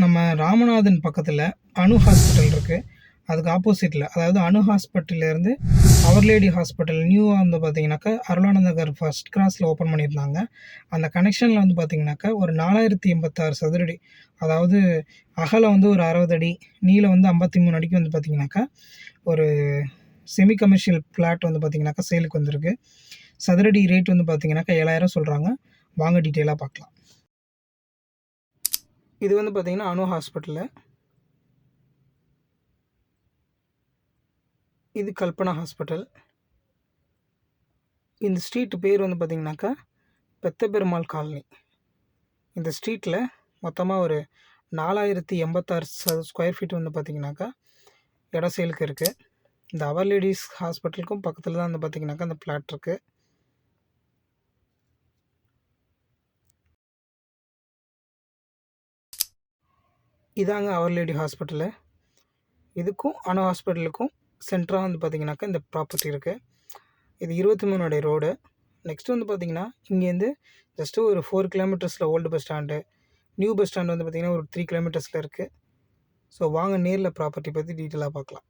நம்ம ராமநாதன் பக்கத்தில் அணு ஹாஸ்பிட்டல் இருக்குது. அதுக்கு ஆப்போசிட்டில், அதாவது அணு ஹாஸ்பிட்டல்லேருந்து அவர் லேடி ஹாஸ்பிட்டல் நியூவாக வந்து பார்த்திங்கனாக்கா அருளானந்த நகர் ஃபர்ஸ்ட் கிராஸில் ஓப்பன் பண்ணியிருந்தாங்க. அந்த கனெக்ஷனில் வந்து பார்த்திங்கனாக்கா ஒரு 4086 சதுரடி, அதாவது அகலம் வந்து ஒரு 60 அடி, நீளம் வந்து 53 அடிக்கு வந்து பார்த்திங்கனாக்கா ஒரு செமி கமர்ஷியல் ஃப்ளாட் வந்து பார்த்திங்கனாக்கா சேலுக்கு வந்திருக்கு. சதுரடி ரேட் வந்து பார்த்திங்கனாக்கா 7000 சொல்கிறாங்க. வாங்க டீட்டெயிலாக பார்க்கலாம். இது வந்து பார்த்திங்கன்னா அணு ஹாஸ்பிட்டலு. இது கல்பனா ஹாஸ்பிட்டல். இந்த ஸ்ட்ரீட் பேர் வந்து பார்த்திங்கனாக்கா பெத்த பெருமாள் காலனி. இந்த ஸ்ட்ரீட்டில் மொத்தமாக ஒரு 4086 ஸ்கொயர் ஃபீட் வந்து பார்த்திங்கனாக்கா இடம் சேலுக்கு இருக்குது. இந்த அவர் லேடிஸ் ஹாஸ்பிட்டலுக்கும் பக்கத்தில் தான் வந்து பார்த்திங்கனாக்கா அந்த ஃப்ளாட் இருக்குது. இதாங்க அவர் லேடி ஹாஸ்பிட்டலு. இதுக்கும் அணு ஹாஸ்பிட்டலுக்கும் சென்டராக வந்து பார்த்திங்கனாக்கா இந்த ப்ராப்பர்ட்டி இருக்குது. இது 23 அடி ரோடு. நெக்ஸ்ட்டு வந்து பார்த்திங்கன்னா இங்கேருந்து ஜஸ்ட்டு ஒரு 4 கிலோமீட்டர்ஸில் old bus stand, new bus stand வந்து பார்த்திங்கன்னா ஒரு 3 கிலோமீட்டர்ஸில் இருக்குது. ஸோ வாங்க நேரில் ப்ராப்பர்ட்டி பற்றி டீட்டெயிலாக பார்க்கலாம்.